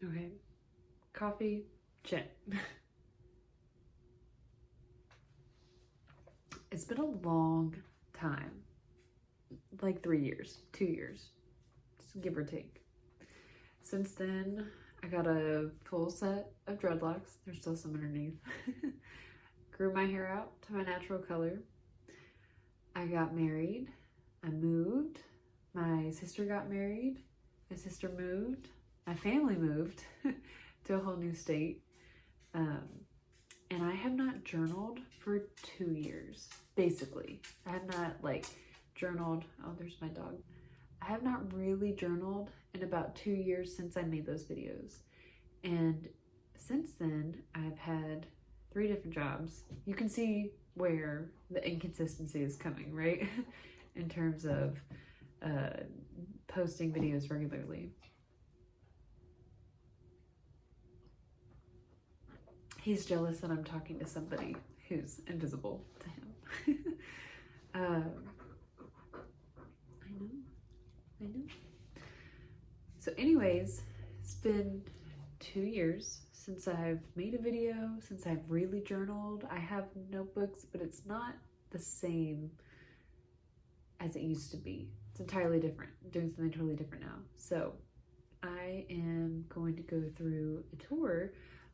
Okay, coffee, check. It's been a long time, like 3 years, 2 years, give or take. Since then, I got a full set of dreadlocks. There's still some underneath. Grew my hair out to my natural color. I got married. I moved. My sister got married. My sister moved. My family moved to a whole new state. And I have not journaled for 2 years, basically. I have not journaled. Oh, there's my dog. I have not really journaled in about 2 years since I made those videos. And since then, I've had 3 different jobs. You can see where the inconsistency is coming, right? In terms of posting videos regularly. He's jealous that I'm talking to somebody who's invisible to him. I know. So anyways, it's been 2 years since I've made a video, since I've really journaled. I have notebooks, but it's not the same as it used to be. It's entirely different. I'm doing something totally different now. So I am going to go through a tour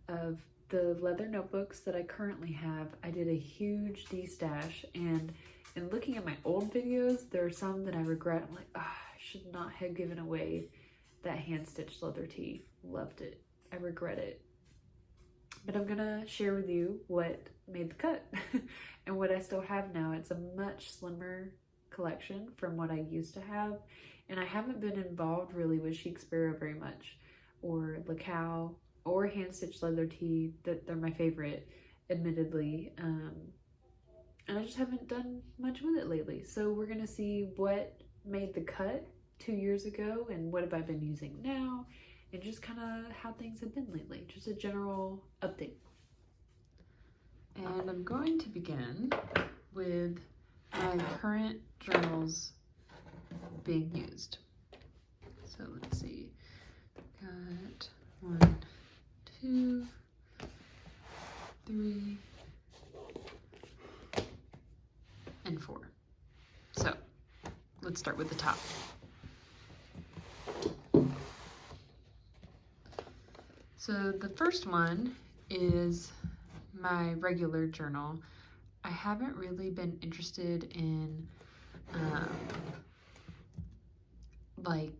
of the leather notebooks that I currently have. I did a huge de-stash, and in looking at my old videos, there are some that I regret. I'm like, I should not have given away that hand-stitched leather tee. Loved it. I regret it. But I'm gonna share with you what made the cut and what I still have now. It's a much slimmer collection from what I used to have, and I haven't been involved really with Chic Sparrow very much, or Lacao, or hand-stitched leather tee. That they're my favorite, admittedly, and I just haven't done much with it lately. So we're gonna see what made the cut 2 years ago and what have I been using now, and just kind of how things have been lately. Just a general update. And I'm going to begin with my current journals being used. So let's see, got 1, 2, 3, and 4. So let's start with the top. So the first one is my regular journal. I haven't really been interested in like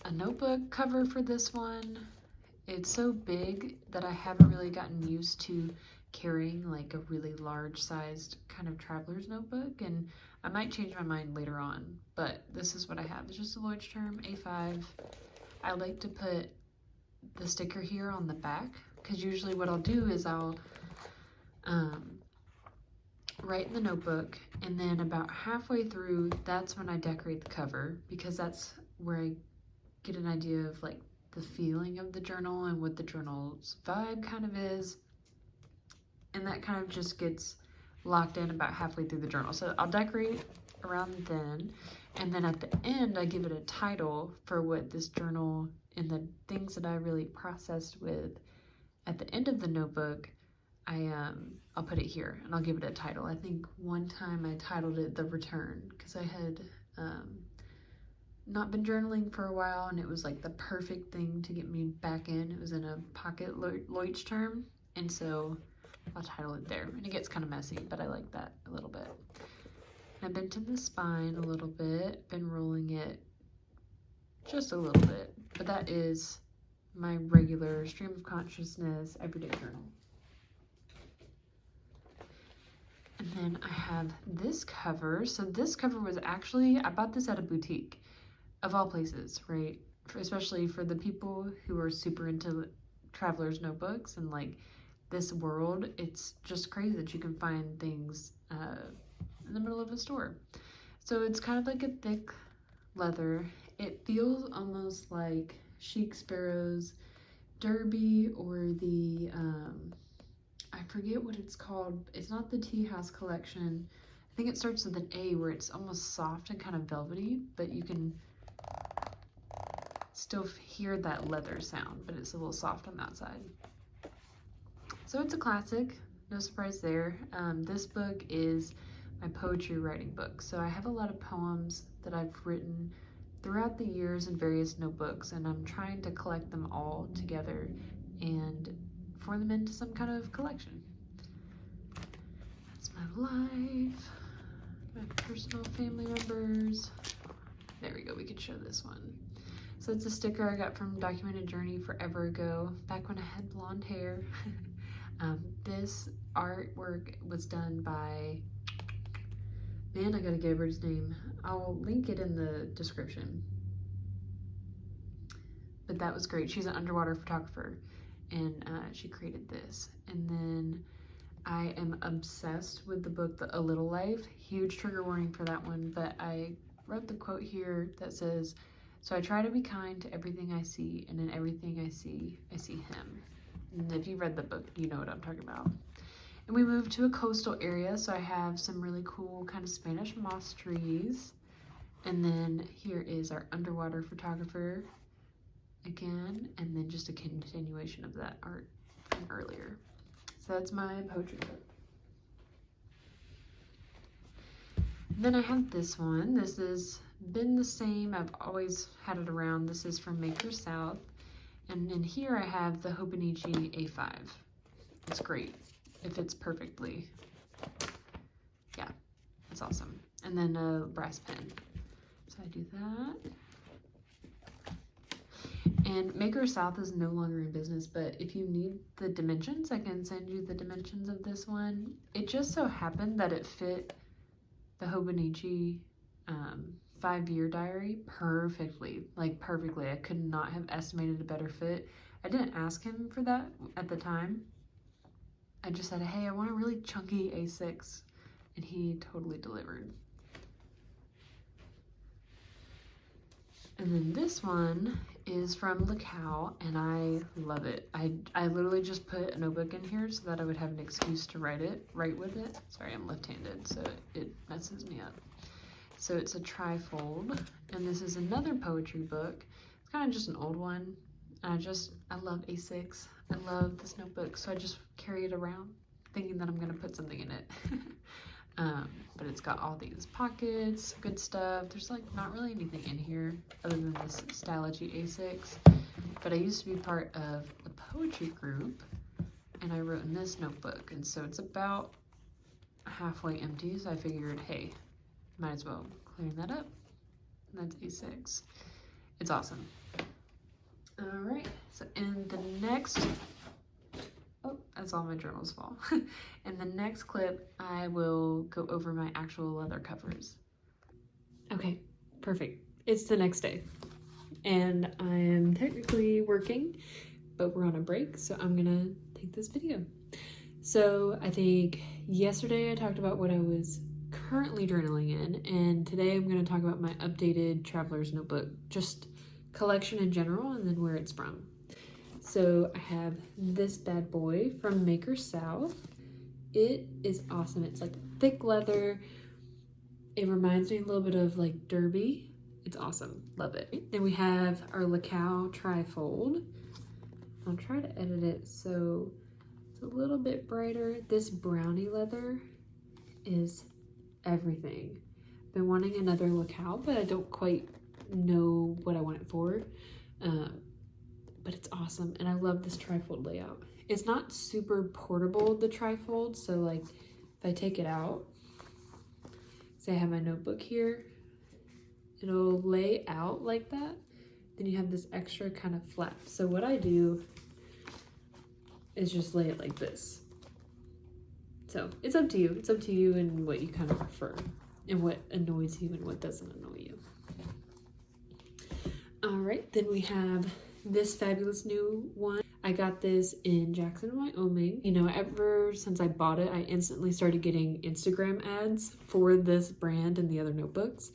a notebook cover for this one. It's so big that I haven't really gotten used to carrying like a really large sized kind of traveler's notebook, and I might change my mind later on, but this is what I have. It's just a Leuchtturm A5. I like to put the sticker here on the back, because usually what I'll do is I'll write in the notebook, and then about halfway through, that's when I decorate the cover, because that's where I get an idea of like the feeling of the journal and what the journal's vibe kind of is, and that kind of just gets locked in about halfway through the journal. So I'll decorate around then, and then at the end I give it a title for what this journal and the things that I really processed with. At the end of the notebook, I'll put it here and I'll give it a title. I think one time I titled it The Return, because I had not been journaling for a while, and it was like the perfect thing to get me back in. It was in a pocket Leuchtturm, and so I'll title it there. And it gets kind of messy, but I like that a little bit. I've bent in the spine a little bit, been rolling it just a little bit, but that is my regular stream of consciousness everyday journal. And then I have this cover. So this cover was actually, I bought this at a boutique, of all places, right? Especially for the people who are super into traveler's notebooks and like this world. It's just crazy that you can find things in the middle of a store. So it's kind of like a thick leather. It feels almost like Chic Sparrow's Derby, or the I forget what it's called. It's not the Tea House collection. I think it starts with an A, where it's almost soft and kind of velvety, but you can still hear that leather sound, but it's a little soft on that side. So it's a classic, no surprise there. This book is my poetry writing book. So I have a lot of poems that I've written throughout the years in various notebooks, and I'm trying to collect them all together and form them into some kind of collection. That's my life, my personal family members. There we go, we could show this one. So it's a sticker I got from Documented Journey forever ago, back when I had blonde hair. This artwork was done by, man, I gotta get everybody's name. I'll link it in the description. But that was great. She's an underwater photographer, and she created this. And then I am obsessed with the book A Little Life. Huge trigger warning for that one, but I wrote the quote here that says, "So I try to be kind to everything I see, and in everything I see him." And if you read the book, you know what I'm talking about. And we moved to a coastal area, so I have some really cool kind of Spanish moss trees. And then here is our underwater photographer again, and then just a continuation of that art from earlier. So that's my poetry book. Then I have this one. This has been the same. I've always had it around. This is from Maker South. And in here I have the Hobonichi A5. It's great. It fits perfectly. Yeah, it's awesome. And then a brass pen. So I do that. And Maker South is no longer in business, but if you need the dimensions, I can send you the dimensions of this one. It just so happened that it fit the Hobonichi 5-year diary perfectly, like perfectly. I could not have estimated a better fit. I didn't ask him for that at the time. I just said, hey, I want a really chunky A6, and he totally delivered. And then this one is from Lacau, and I love it. I literally just put a notebook in here so that I would have an excuse to write with it. Sorry, I'm left-handed, so it messes me up. So it's a trifold, and this is another poetry book. It's kind of just an old one. I love A6. I love this notebook, so I just carry it around thinking that I'm gonna put something in it. But it's got all these pockets, good stuff. There's like not really anything in here other than this Stylogy A6. But I used to be part of a poetry group, and I wrote in this notebook, and so it's about halfway empty, so I figured, hey, might as well clean that up. And that's A6. It's awesome. All right, so in the next, oh, that's all my journals fall. In the next clip, I will go over my actual leather covers. Okay, perfect. It's the next day, and I am technically working, but we're on a break, so I'm gonna take this video. So I think yesterday I talked about what I was currently journaling in, and today I'm going to talk about my updated traveler's notebook, just collection in general, and then where it's from. So I have this bad boy from Maker South. It is awesome. It's like thick leather. It reminds me a little bit of like Derby. It's awesome. Love it. Then we have our Lacau trifold. I'll try to edit it so it's a little bit brighter. This brownie leather is everything. Been wanting another Lacau, but I don't quite know what I want it for. But it's awesome, and I love this trifold layout. It's not super portable, the trifold, so like if I take it out, say I have my notebook here, it'll lay out like that. Then you have this extra kind of flap. So what I do is just lay it like this. So it's up to you. It's up to you and what you kind of prefer and what annoys you and what doesn't annoy you. All right, then we have this fabulous new one. I got this in Jackson, Wyoming. You know, ever since I bought it, I instantly started getting Instagram ads for this brand and the other notebooks,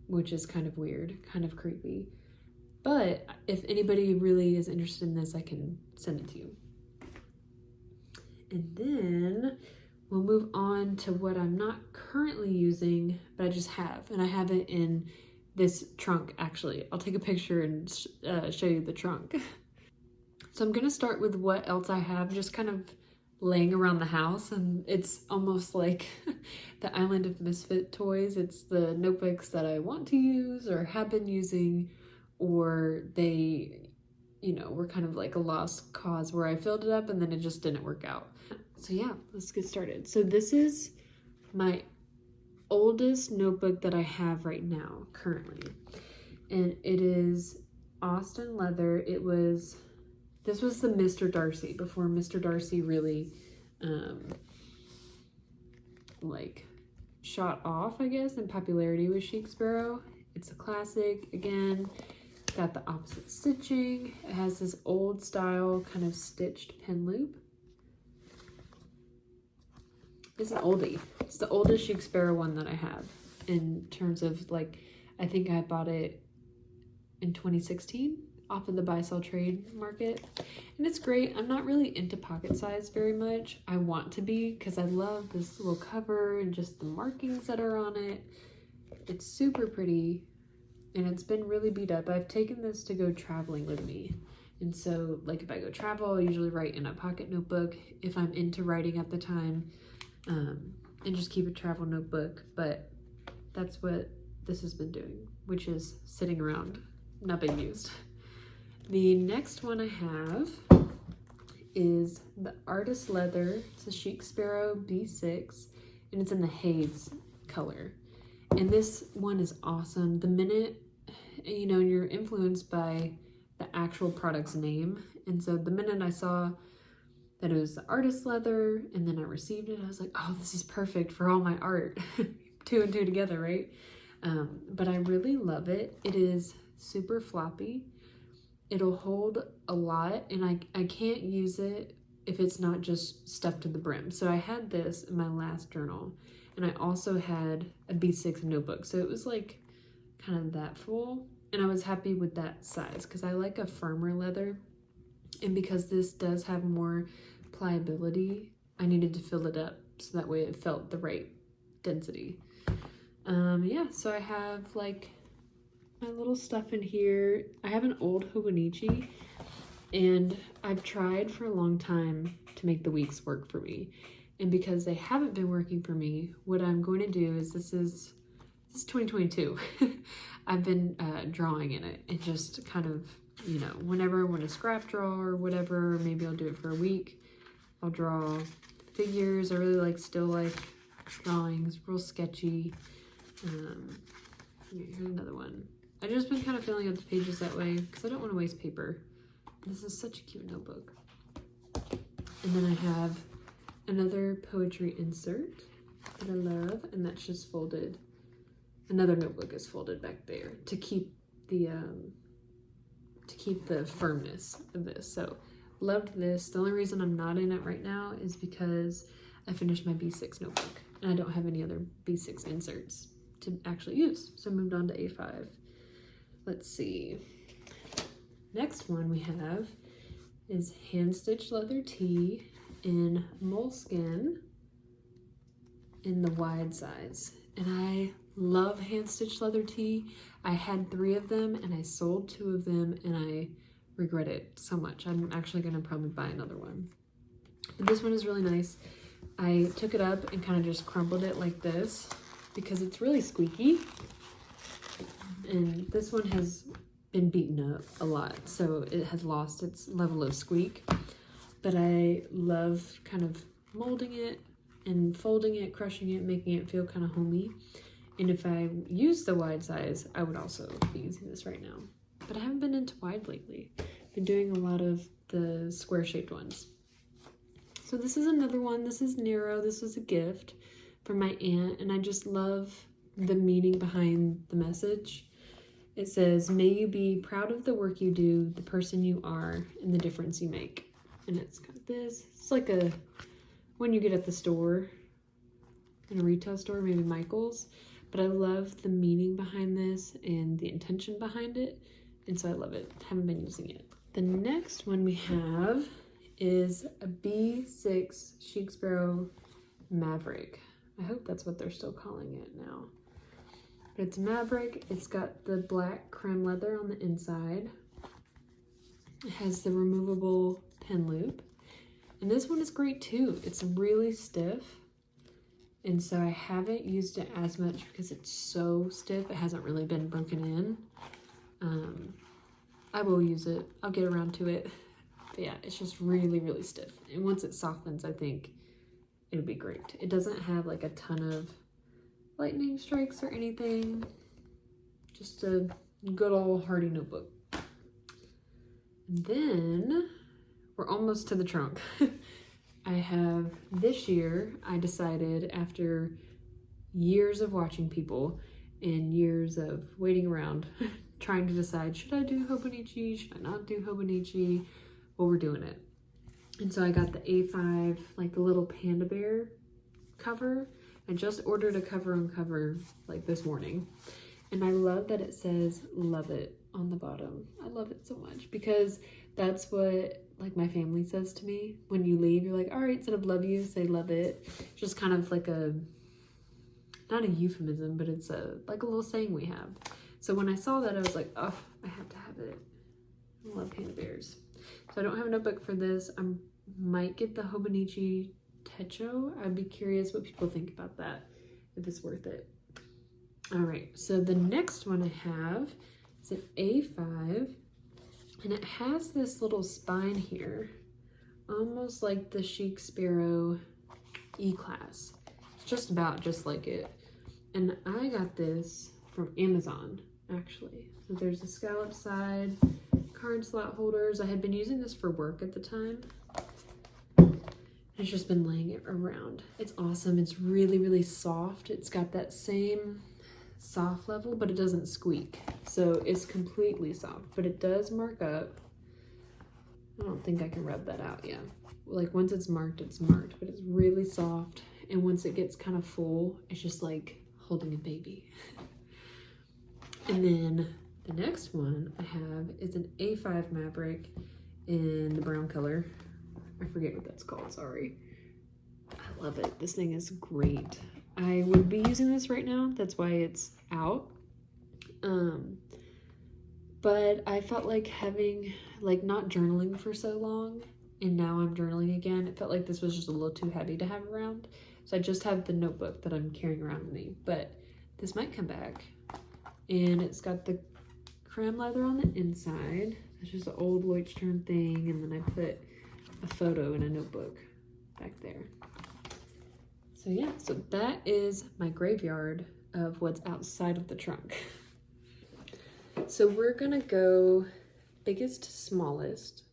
which is kind of weird, kind of creepy. But if anybody really is interested in this, I can send it to you. And then we'll move on to what I'm not currently using, but I just have. And I have it in this trunk, actually. I'll take a picture and show you the trunk. So I'm gonna start with what else I have just kind of laying around the house, and it's almost like the island of misfit toys. It's the notebooks that I want to use or have been using, or they, you know, were kind of like a lost cause where I filled it up and then it just didn't work out. So yeah, let's get started. So this is my oldest notebook that I have right now, currently. And it is Austin leather. This was the Mr. Darcy, before Mr. Darcy really, like, shot off, I guess, in popularity with Chic Sparrow. It's a classic, again. Got the opposite stitching. It has this old style kind of stitched pen loop. It's an oldie. It's the oldest Chic Sparrow one that I have in terms of, like, I think I bought it in 2016 off of the buy sell trade market, and it's great. I'm not really into pocket size very much. I want to be, because I love this little cover and just the markings that are on it. It's super pretty, and it's been really beat up. I've taken this to go traveling with me, and so like if I go travel, I usually write in a pocket notebook if I'm into writing at the time, and just keep a travel notebook. But that's what this has been doing, which is sitting around not being used. The next one I have is the Artist Leather. It's a Chic Sparrow B6, and it's in the haze color. And this one is awesome. The minute, you know, you're influenced by the actual product's name. And so the minute I saw that it was the Artist Leather and then I received it, I was like, oh, this is perfect for all my art. 2 and 2 together, right? But I really love it. It is super floppy. It'll hold a lot, and I can't use it if it's not just stuffed to the brim. So I had this in my last journal, and I also had a B6 notebook. So it was like kind of that full, and I was happy with that size because I like a firmer leather. And because this does have more pliability, I needed to fill it up so that way it felt the right density. Yeah, so I have like my little stuff in here. I have an old Hobonichi, and I've tried for a long time to make the weeks work for me. And because they haven't been working for me, what I'm going to do is this is 2022. I've been drawing in it, and just kind of, you know, whenever I want to scrap draw or whatever, maybe I'll do it for a week. I'll draw figures. I really like still life drawings, real sketchy. Here's another one. I've just been kind of filling out the pages that way because I don't want to waste paper. This is such a cute notebook. And then I have another poetry insert that I love, and that's just folded. Another notebook is folded back there to keep the firmness of this. So loved this. The only reason I'm not in it right now is because I finished my B6 notebook and I don't have any other B6 inserts to actually use. So I moved on to A5. Let's see. Next one we have is hand stitched leather tee in moleskin in the wide size. And I love hand stitched leather tee. I had 3 of them and I sold 2 of them, and I regret it so much. I'm actually gonna probably buy another one. But this one is really nice. I took it up and kind of just crumpled it like this because it's really squeaky. And this one has been beaten up a lot, so it has lost its level of squeak. But I love kind of molding it and folding it, crushing it, making it feel kind of homey. And if I use the wide size, I would also be using this right now. But I haven't been into wide lately. I've been doing a lot of the square shaped ones. So this is another one. This is narrow. This was a gift from my aunt, and I just love the meaning behind the message. It says, may you be proud of the work you do, the person you are, and the difference you make. And it's got this. It's like a one you get at the store, in a retail store, maybe Michael's. But I love the meaning behind this and the intention behind it. And so I love it. Haven't been using it. The next one we have is a B6 Chic Sparrow Maverick. I hope that's what they're still calling it now. But it's Maverick. It's got the black creme leather on the inside. It has the removable pen loop. And this one is great too. It's really stiff. And so I haven't used it as much because it's so stiff. It hasn't really been broken in. I will use it. I'll get around to it. But yeah, it's just really, really stiff. And once it softens, I think it'll be great. It doesn't have like a ton of lightning strikes or anything. Just a good old hardy notebook. And then we're almost to the trunk. I have, this year, I decided after years of watching people and years of waiting around, trying to decide, should I do Hobonichi? Should I not do Hobonichi? Well, we're doing it. And so I got the A5, like the little panda bear cover. I just ordered a cover on cover like this morning. And I love that it says, love it on the bottom. I love it so much because that's what like my family says to me. When you leave, you're like, all right, instead of love you, say love it. It's just kind of like a, not a euphemism, but it's like a little saying we have. So when I saw that, I was like, oh, I have to have it. I love panda bears. So I don't have a notebook for this. I might get the Hobonichi Techo. I'd be curious what people think about that, if it's worth it. All right, so the next one I have is an A5, and it has this little spine here, almost like the Chic Sparrow E-Class. It's just about just like it. And I got this from Amazon, actually. So there's a scallop side, card slot holders. I had been using this for work at the time. I've just been laying it around. It's awesome. It's really, really soft. It's got that same soft level, but it doesn't squeak. So it's completely soft, but it does mark up. I don't think I can rub that out yet. Like once it's marked, but it's really soft. And once it gets kind of full, it's just like holding a baby. And then the next one I have is an A5 Maverick in the brown color. I forget what that's called, sorry. I love it. This thing is great. I would be using this right now. That's why it's out. But I felt like having, like not journaling for so long, and now I'm journaling again. It felt like this was just a little too heavy to have around. So I just have the notebook that I'm carrying around with me, but this might come back. And it's got the creme leather on the inside. It's just an old Leuchtturm thing, and then I put a photo in a notebook back there. So yeah, so that is my graveyard of what's outside of the trunk. So we're gonna go biggest to smallest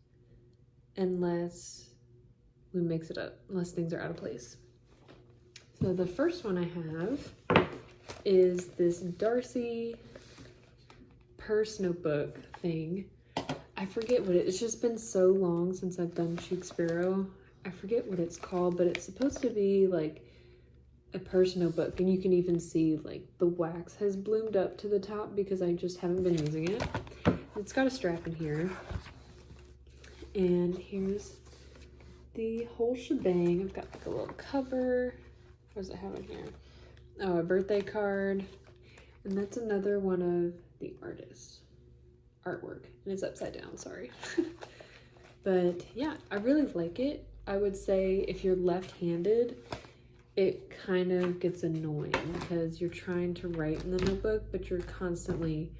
unless we mix it up, unless things are out of place. So the first one I have is this Darcy purse notebook thing. I forget what it's just been so long since I've done Chic Sparrow. I forget what it's called, but it's supposed to be like a purse notebook, and you can even see like the wax has bloomed up to the top because I just haven't been using it. It's got a strap in here, and here's the whole shebang. I've got like a little cover. What does it have in here? Oh, a birthday card, and that's another one of the artist's artwork, and it's upside down, sorry. But yeah, I really like it. I would say if you're left-handed, it kind of gets annoying because you're trying to write in the notebook, but you're constantly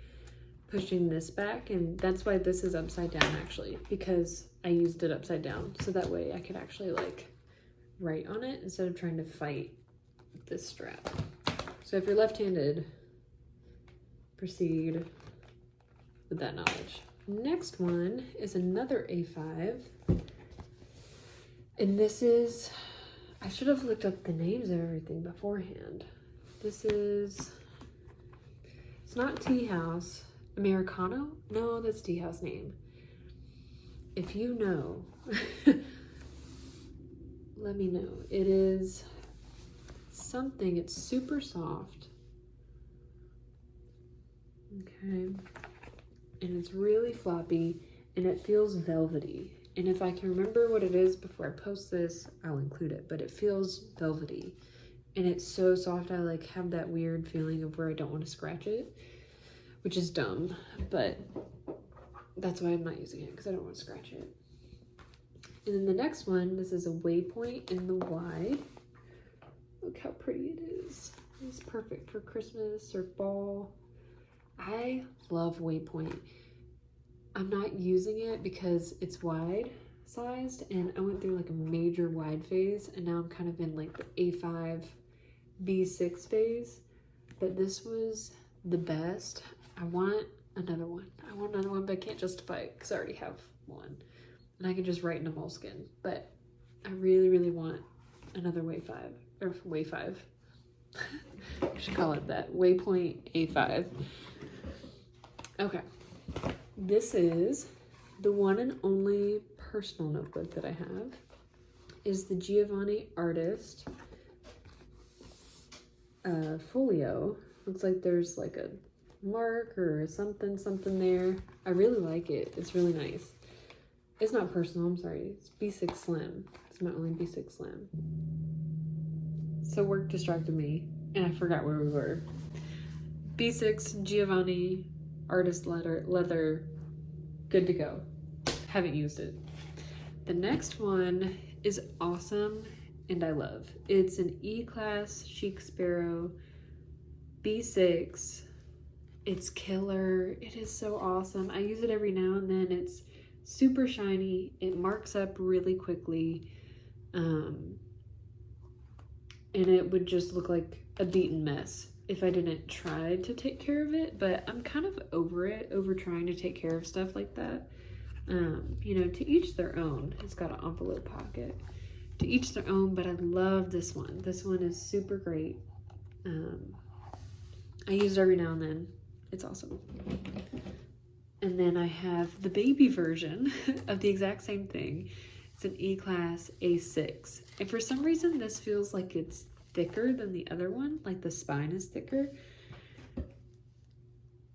pushing this back, and that's why this is upside down actually, because I used it upside down, so that way I could actually like write on it instead of trying to fight this strap. So if you're left-handed, proceed with that knowledge. Next one is another A5, and this is, I should have looked up the names of everything beforehand. This is, it's not Tea House. Americano? No, that's Tea House name. If you know, let me know. It is something, it's super soft. Okay. And it's really floppy, and it feels velvety. And if I can remember what it is before I post this, I'll include it, but it feels velvety. and it's so soft. I like have that weird feeling of where I don't want to scratch it, which is dumb, but that's why I'm not using it, because I don't want to scratch it. And then the next one, this is a Waypoint in the wide. Look how pretty it is. It's perfect for Christmas or fall. I love Waypoint. I'm not using it because it's wide sized, and I went through like a major wide phase, and now I'm kind of in like the A5, B6 phase, but this was the best. I want another one. But I can't justify it because I already have one, and I can just write in a moleskin, but I really, really want another Way5. I should call it that. Waypoint A5. Okay. This is the one and only personal notebook that I have. Is the Giovanni Artist folio. Looks like there's like a mark or something there. I really like it. It's really nice. It's not personal, I'm sorry. It's B6 Slim. It's my only B6 Slim. So work distracted me and I forgot where we were. B6 Giovanni Artist leather, good to go. Haven't used it. The next one is awesome and I love. It's an E-Class Chic Sparrow B6. It's killer. It is so awesome. I use it every now and then. It's super shiny. It marks up really quickly. And it would just look like a beaten mess if I didn't try to take care of it, but I'm kind of over trying to take care of stuff like that. You know, to each their own. It's got an envelope pocket. To each their own, but I love this one. This one is super great. I use it every now and then. It's awesome. And then I have the baby version of the exact same thing. It's an E-Class A6. And for some reason, this feels like it's thicker than the other one. Like the spine is thicker.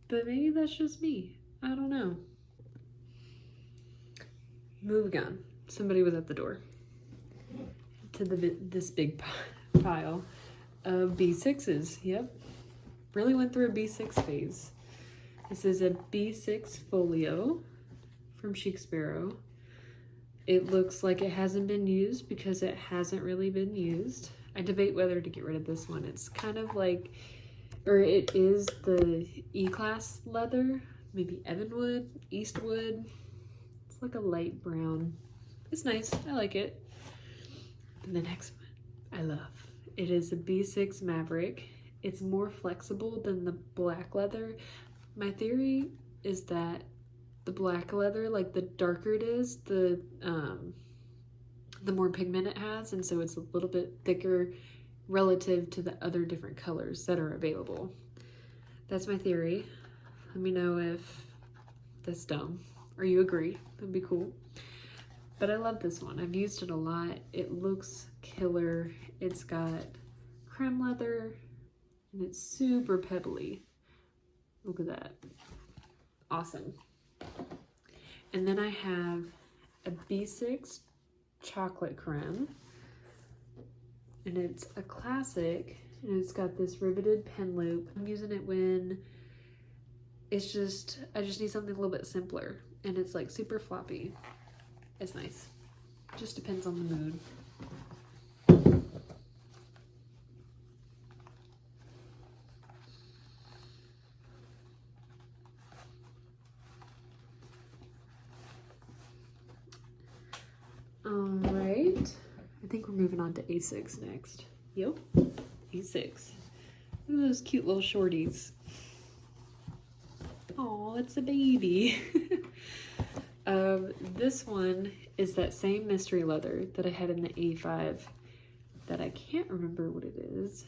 But maybe that's just me. I don't know. Moving on. Somebody was at the door. To this big pile of B6s. Yep. Really went through a B6 phase. This is a B6 folio from Chic Sparrow. It looks like it hasn't been used because it hasn't really been used. I debate whether to get rid of this one. It's kind of like, or it is the E-Class leather, maybe Evanwood, Eastwood. It's like a light brown. It's nice. I like it. And the next one I love. It is a B6 Maverick. It's more flexible than the black leather. My theory is that the black leather, like the darker it is, the more pigment it has, and so it's a little bit thicker relative to the other different colors that are available. That's my theory. Let me know if that's dumb or you agree. That'd be cool. But I love this one. I've used it a lot. It looks killer. It's got creme leather and it's super pebbly. Look at that. Awesome. And then I have a B6 chocolate creme, and it's a classic, and it's got this riveted pen loop. I'm using it when it's just, I just need something a little bit simpler, and it's like super floppy. It's nice. Just depends on the mood. Alright, I think we're moving on to A6 next. Yep, A6. Look at those cute little shorties. Oh, it's a baby. This one is that same mystery leather that I had in the A5 that I can't remember what it is.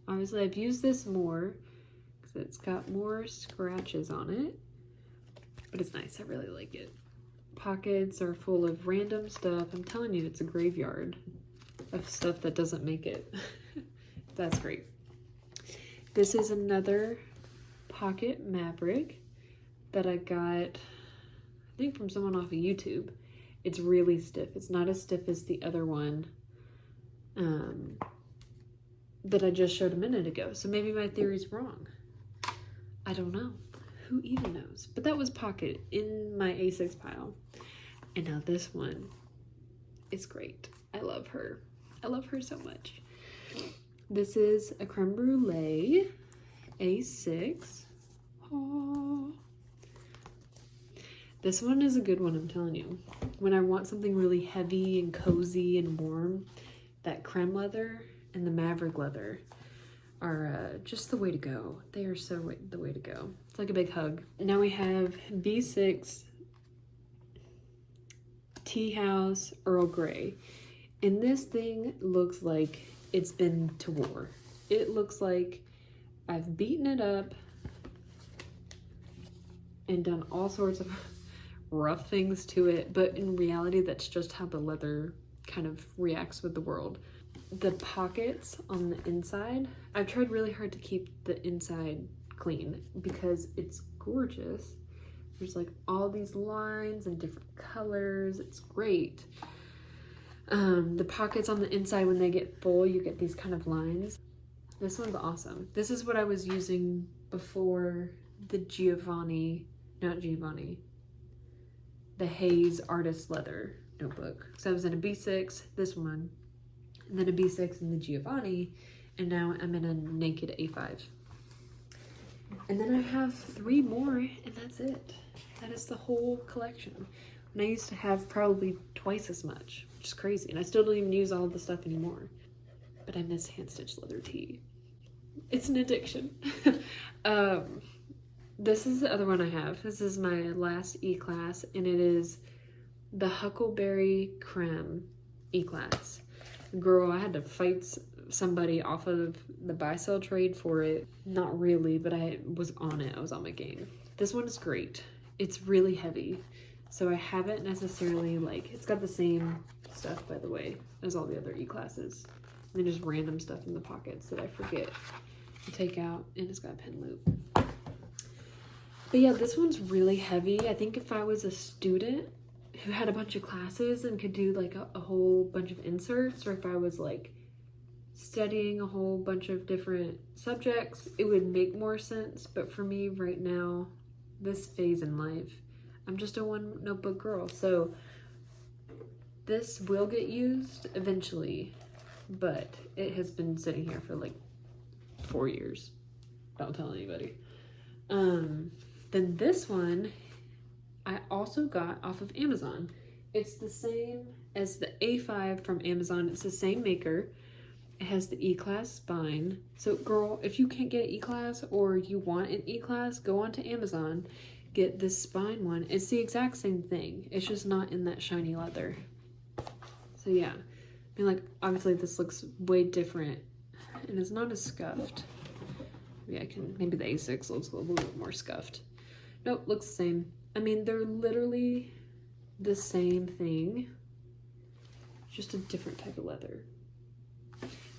Obviously, I've used this more because it's got more scratches on it, but it's nice. I really like it. Pockets are full of random stuff. I'm telling you, it's a graveyard of stuff that doesn't make it. That's great. This is another pocket Maverick that I got, I think, from someone off of YouTube. It's really stiff. It's not as stiff as the other one. that I just showed a minute ago. So maybe my theory's wrong. I don't know. Who even knows? But that was Pocket in my A6 pile. And now this one is great. I love her. I love her so much. This is a creme brulee A6. Oh. This one is a good one, I'm telling you. When I want something really heavy and cozy and warm, that creme leather and the Maverick leather are just the way to go. They are so the way to go. It's like a big hug. Now we have B6 Tea House Earl Grey. And this thing looks like it's been to war. It looks like I've beaten it up and done all sorts of rough things to it, but in reality, that's just how the leather kind of reacts with the world. The pockets on the inside, I've tried really hard to keep the inside clean because it's gorgeous. There's like all these lines and different colors. It's great. The pockets on the inside, when they get full, you get these kind of lines. This one's awesome. This is what I was using before the the Hayes Artist Leather notebook. So I was in a B6, this one, and then a B6 in the Giovanni, and now I'm in a naked A5. And then I have 3 more, and that's it. That is the whole collection. And I used to have probably twice as much, which is crazy. And I still don't even use all the stuff anymore. But I miss hand-stitched leather tee. It's an addiction. This is the other one I have. This is my last E-class, and it is the Huckleberry Creme E-class. Girl, I had to fight somebody off of the buy-sell trade for it. Not really, but I was on it. I was on my game. This one is great. It's really heavy, so I haven't necessarily, like, it's got the same stuff, by the way, as all the other E-classes. And then just random stuff in the pockets that I forget to take out, and it's got a pin loop. But yeah, this one's really heavy. I think if I was a student who had a bunch of classes and could do like a whole bunch of inserts, or if I was like studying a whole bunch of different subjects, it would make more sense. But for me right now, this phase in life, I'm just a one notebook girl. So this will get used eventually, but it has been sitting here for like 4 years. Don't tell anybody. Then this one I also got off of Amazon. It's the same as the A5 from Amazon. It's the same maker. It has the E-class spine. So girl, if you can't get an E-class or you want an E-class, go onto Amazon, get this spine one. It's the exact same thing. It's just not in that shiny leather. So yeah, I mean, like, obviously this looks way different and it's not as scuffed. Maybe the A6 looks a little bit more scuffed. Nope, looks the same. I mean, they're literally the same thing, just a different type of leather.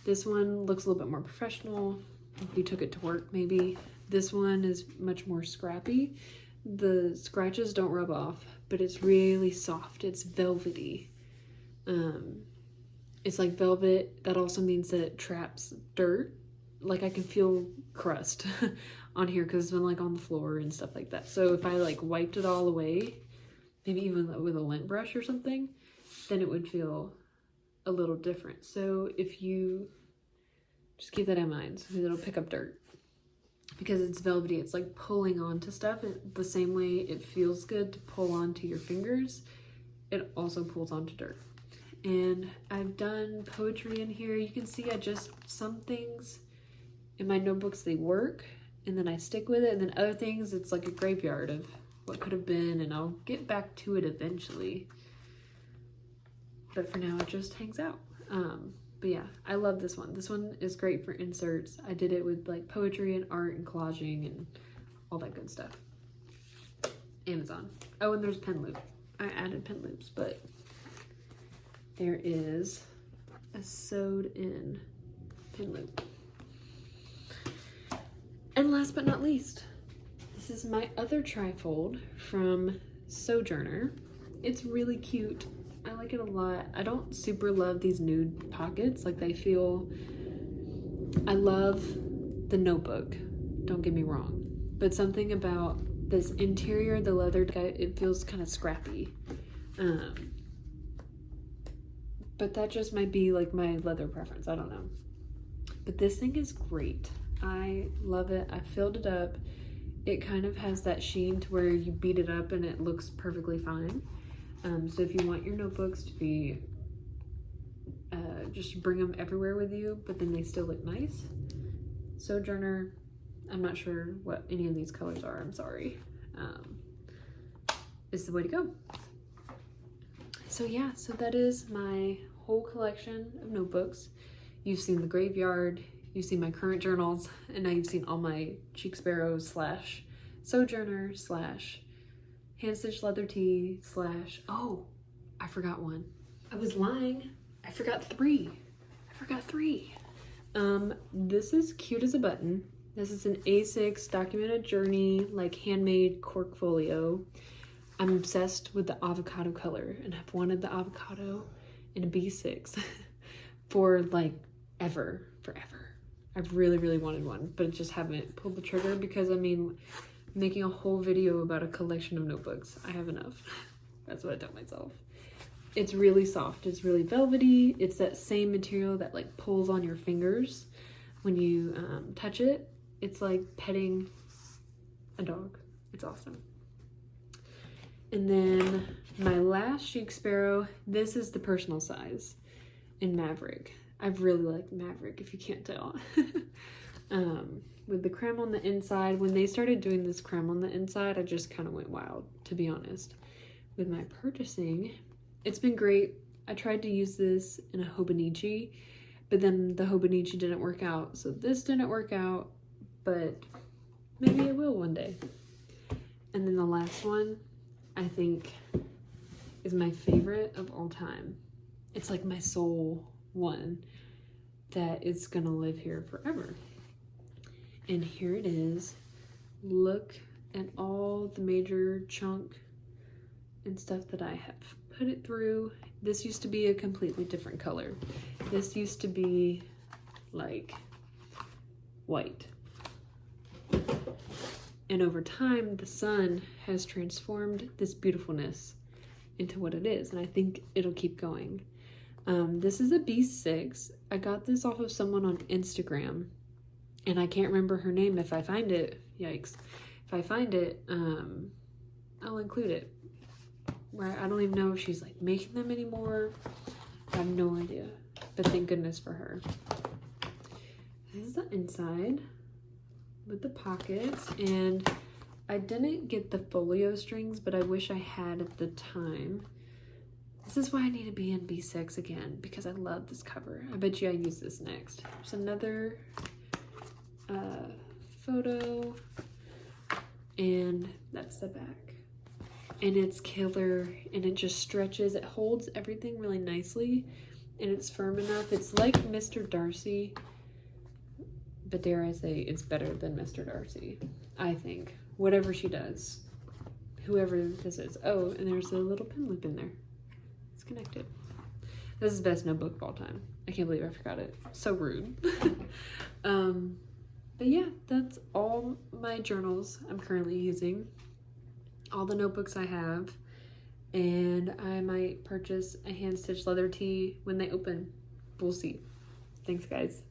This one looks a little bit more professional. If you took it to work, maybe. This one is much more scrappy. The scratches don't rub off, but it's really soft. It's velvety. It's like velvet. That also means that it traps dirt. Like, I can feel crust on here because it's been like on the floor and stuff like that. So if I like wiped it all away, maybe even with a lint brush or something, then it would feel a little different. So if you just keep that in mind, so it'll pick up dirt because it's velvety. It's like pulling onto stuff. The same way it feels good to pull onto your fingers, it also pulls onto dirt. And I've done poetry in here. You can see some things in my notebooks, they work, and then I stick with it, and then other things, it's like a graveyard of what could have been, and I'll get back to it eventually. But for now, it just hangs out. But yeah, I love this one. This one is great for inserts. I did it with like poetry and art and collaging and all that good stuff. Amazon. Oh, and there's pen loop. I added pen loops, but there is a sewed in pin loop. And last but not least, this is my other trifold from Sojourner. It's really cute. I like it a lot. I don't super love these nude pockets. Like, they feel I love the notebook, don't get me wrong, but something about this interior, the leather, it feels kind of scrappy. But that just might be like my leather preference, I don't know. But this thing is great. I love it. I filled it up. It kind of has that sheen to where you beat it up and it looks perfectly fine. So if you want your notebooks to be, just bring them everywhere with you, but then they still look nice. Sojourner, I'm not sure what any of these colors are, I'm sorry. Is the way to go. So yeah, so that is my whole collection of notebooks. You've seen the graveyard, you've seen my current journals, and now you've seen all my Chic Sparrow / Sojourner / hand stitched leather tee / oh, I forgot one. I was lying. I forgot three. This is Cute as a Button. This is an A6 documented journey, like handmade cork folio. I'm obsessed with the avocado color and I've wanted the avocado in a B6 for like forever. I've really wanted one, but just haven't pulled the trigger because I mean, making a whole video about a collection of notebooks, I have enough. That's what I tell myself. It's really soft, it's really velvety. It's that same material that like pulls on your fingers when you touch it. It's like petting a dog. It's awesome. And then my last Chic Sparrow, this is the personal size in Maverick. I've really liked Maverick, if you can't tell. With the creme on the inside, when they started doing this creme on the inside, I just kind of went wild, to be honest. With my purchasing, it's been great. I tried to use this in a Hobonichi, but then the Hobonichi didn't work out, so this didn't work out, but maybe it will one day. And then the last one, I think, is my favorite of all time. It's like my soul one that is gonna live here forever. And here it is. Look at all the major chunk and stuff that I have put it through. This used to be a completely different color. This used to be like white. And over time, the sun has transformed this beautifulness into what it is. And I think it'll keep going. This is a B6. I got this off of someone on Instagram. And I can't remember her name. If I find it, yikes. If I find it, I'll include it. Where I don't even know if she's like making them anymore. I have no idea. But thank goodness for her. This is the inside with the pockets, and I didn't get the folio strings, but I wish I had at the time. This is why I need to be in B6 again, because I love this cover. I bet you I use this next. There's another photo, and that's the back. And it's killer, and it just stretches. It holds everything really nicely, and it's firm enough. It's like Mr. Darcy, but dare I say it's better than Mr. Darcy, I think. Whatever she does, whoever this is. Oh, and there's a little pin loop in there. It's connected. This is the best notebook of all time. I can't believe I forgot it. So rude. But yeah, that's all my journals I'm currently using. All the notebooks I have. And I might purchase a hand-stitched leather tee when they open. We'll see. Thanks, guys.